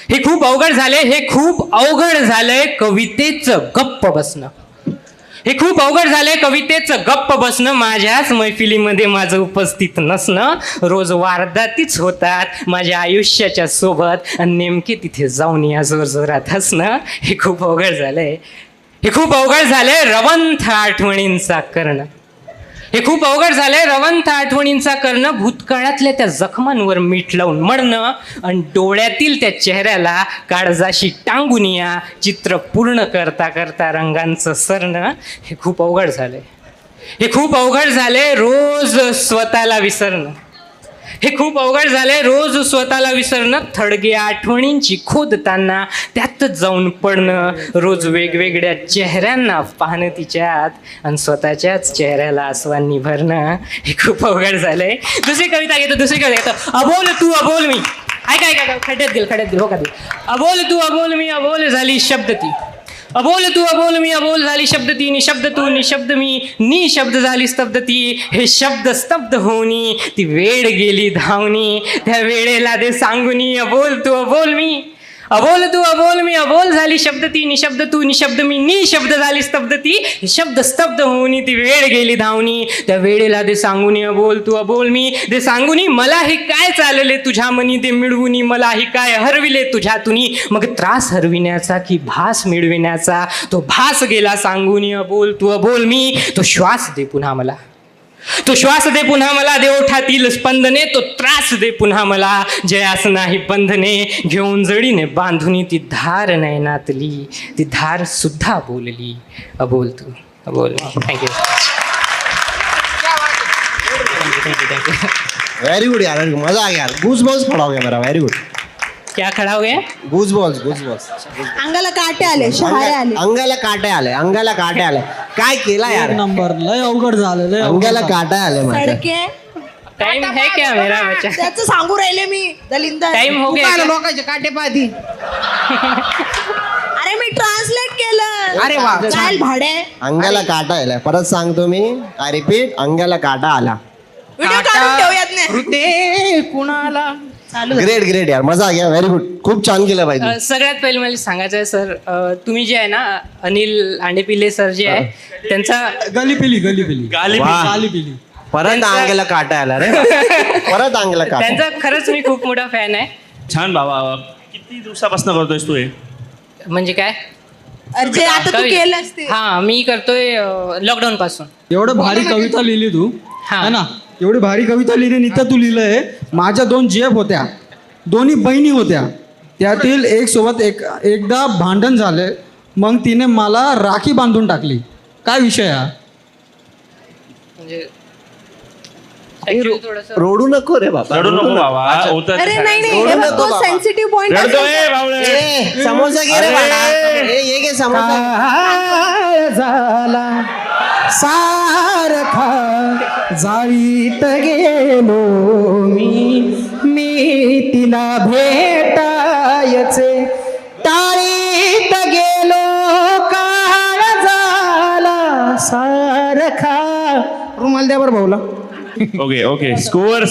हे खूप अवघड झालंय, हे खूप अवघड झालंय कवितेचं गप्प बसणं. हे खूप अवघड झालंय कवितेचं गप्प बसणं. माझ्याच मैफिलीमध्ये माझं उपस्थित नसणं. रोज वारदातीच होतात माझ्या आयुष्याच्या सोबत आणि नेमके तिथे जाऊन या जोरजोरात हसणं. हे खूप अवघड झालंय, हे खूप अवघड झालंय रवंथ आठवणींचा करणं. हे खूप अवघड झालंय रवंथ आठवणींचा करणं. भूतकाळातल्या त्या जखमांवर मीठ लावून मरणं आणि डोळ्यातील त्या चेहऱ्याला काळजाशी टांगून या चित्र पूर्ण करता करता रंगांचं सरणं. हे खूप अवघड झालंय, हे खूप अवघड झालंय रोज स्वतःला विसरणं. हे खूप अवघड झालंय रोज स्वतःला विसरणं, थडगे आठवणींची खोदताना त्यातच जाऊन पडणं, रोज वेगवेगळ्या चेहऱ्यांना पाहणं तिच्यात आणि स्वतःच्याच चेहऱ्याला आसवांनी भरणं. हे खूप अवघड झालंय. दुसरी कविता घेतो. अबोल तू अबोल मी. ऐका खड्ड्यात गेल हो का ते. अबोल तू अबोल मी, अबोल झाली शब्द ती. अबोल तू अबोल मी, अबोल झाली शब्द ती. निशब्द तू निशब्द मी, निशब्द झाली स्तब्ध ती. हे शब्द स्तब्ध होऊनी ती वेळ गेली धावणी, त्या वेळेला दे सांगुनी. अबोल तू अबोल मी, अबोल तू अबोल मी, अबोल झाली शब्द ती. निशब्द तू निशब्द मी, निशब्द झाली स्तब्ध ती. हे शब्द स्तब्ध होऊनी ती वेळ गेली धावणी, त्या वेळेला दे सांगुनी. अबोल तू अबोल मी, दे सांगुनी. मला हे काय चालले तुझ्या मनी, ते मिळवुनी. मला हे काय हरविले तुझ्यातुनी. मग त्रास हरविण्याचा की भास मिळविण्याचा, तो भास गेला सांगुनी. अबोल तू अबोल मी, तो श्वास दे पुन्हा मला. तो श्वास दे पुन्हा मला, दे ओठातील स्पंदने. तो त्रास दे पुन्हा मला, जयास नाही बंधने. घेऊन जडीने बांधुनी ती धार नयनातली, ती धार सुद्धा बोलली. अबोल तू अबोल. थँक्यू. वेरी गुड यार, मजा आ गया. गूज बॉल्स खड़ा हो गया मेरा. Very good. क्या खड़ा हो गया? गूज बॉल्स. अंगाला काटे आले, शहारे आले. अंगाला काटे आले. काय केला यार? नंबर लय अवघड झालं. अंगाला काटा आले माझ्या. सडके टाइम है क्या मेरा बच्चा? त्याचं सांगू राहिले मी दलिंदर. टाइम हो गया क्या? लोकांचे काटे पाहती. अरे मी ट्रान्सलेट केलं. अरे वा, चाल भाडे. अंगाला काटा आलाय. परत सांगतो मी. आय रिपीट, अंगाला काटा आला. व्हिडिओ काढून ठेवूयात नाही. हृदय कुणाला. ग्रेट यार, मजा आ गया. Very good. खूप छान केलं पाहिजे. सगळ्यात पहिले मला सांगायचं आहे सर, तुम्ही जे आहे ना अनिल आंडेपिले सर जे आहे त्यांचा गली पिली परत अंगाला काटा आला रे. परत अंगाला काटा. त्यांचा खरंच मी खूप मोठा फॅन आहे. छान बाबा. किती दिवसापासून करतोयस तू हे? म्हणजे काय? अरे आता तू केलंस ते. हा मी करतोय लॉकडाऊन पासून. एवढं भारी कविता लिहिली तू. हा. है ना, एवढी भारी कविता लिहिली. नित्या तू लिहिलंय, माझ्या 2 जेफ होत्या, दोन्ही बहिणी होत्या. त्यातील एक सोबत एकदा भांडण झाले, मग तिने मला राखी बांधून टाकली. काय विषय हा? म्हणजे actually थोडंसं रोडू नको रे बाबा. रडू नको बाबा. होतं ते अरे काय. नाही हे बघ, तो सेन्सिटिव्ह पॉइंट रडतोय बावळे. ए, समोसा घे रे बाळा. ये घे समोसा. काय झाला सारखा जाळीत गेलो मी तिला भेटायचे टाळीत गेलो. काळ झाला सारखा. रुमाल द्या बरं भाऊला. ओके. Score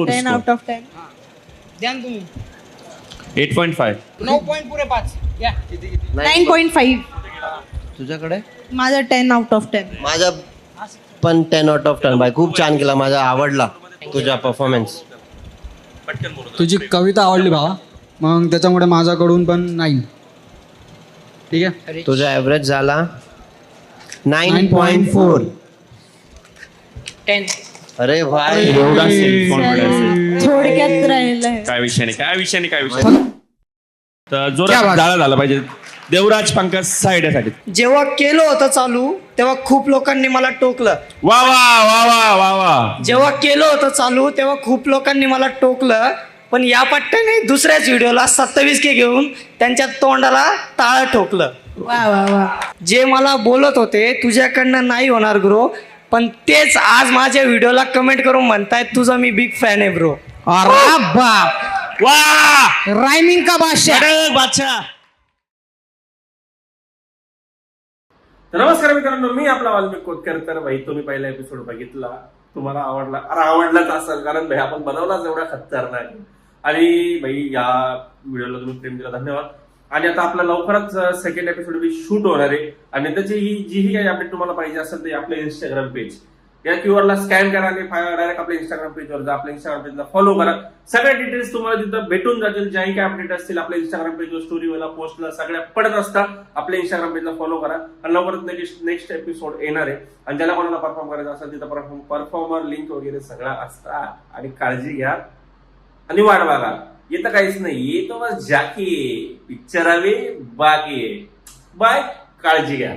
10 out of 10. द्या ना तुम्ही. 8.5. 9 पॉईंट पुरे 5. 9.5. तुझ्याकडे माझा 10 out of 10. माझा पण 10 out of 10 बाय. खूप छान केला. माझा आवडला तुझा परफॉर्मन्स. तुझी कविता आवडली भावा, मग त्याच्यामुळे माझ्याकडून पण 9. ठीक आहे. तुझा ॲव्हरेज झाला 9.4. 10. अरे भाई, एवढा सेल्फ कॉन्फिडन्स. थोडक्यात राहिलंय. काय विषय नाही. तर जोरात जाळा झाला पाहिजे. देवराज पंकज साईडसाठी. जेव्हा केलं होतं चालू तेव्हा खूप लोकांनी मला टोकलं. वा वा वा वा वा वा. जेव्हा केलं होतं चालू तेव्हा खूप लोकांनी मला टोकलं, पण या पट्ट्याने दुसऱ्याच व्हिडिओला 27K घेऊन त्यांच्या तोंडाला टाळं ठोकलं. वा वा वा. जे मला बोलत होते तुझ्याकडनं नाही होणार ग्रो, पण तेच आज माझ्या व्हिडिओला कमेंट करून म्हणतायत तुझा मी बिग फॅन आहे ब्रो. अरे बाप. वा. रायमिंग का बादशाह. नमस्कार मित्रांनो, मी आपला वाल्मिक कोतकर. तर भाई तुम्ही पहिला एपिसोड बघितला, तुम्हाला आवडला? अरे आवडलाच असेल, कारण भाई आपण बनवलाच एवढा खतरनाक. आणि भाई या व्हिडिओला तुम्ही प्रेम दिला, धन्यवाद. आणि आता आपला लवकरच सेकंड एपिसोड बी शूट होणार आहे. आणि त्याची जीही काही अपडेट तुम्हाला पाहिजे असेल ते आपलं इंस्टाग्राम पेज या क्यूआरला स्कॅन करा आणि डायरेक्ट आपल्या इंस्टाग्राम पेजवर जा. आपल्या इंस्टाग्राम पेजला फॉलो करा. सगळ्या डिटेल्स तुम्हाला तिथं भेटून जातील. ज्याही काही अपडेट असतील आपल्या इंस्टाग्राम पेजवर, स्टोरीला, पोस्टला सगळ्या पडत असतात. आपल्या इंस्टाग्राम पेजला फॉलो करा. आणि लवकरच नेक्स्ट एपिसोड येणार आहे. आणि ज्याला कोणाला परफॉर्म करायचं असेल तिथं परफॉर्मर लिंक वगैरे सगळा असता. आणि काळजी घ्या आणि वाट बघा. येतं काहीच नाही, येतो बस जाकी पिक्चर आवे बाकी. बाय, काळजी घ्या.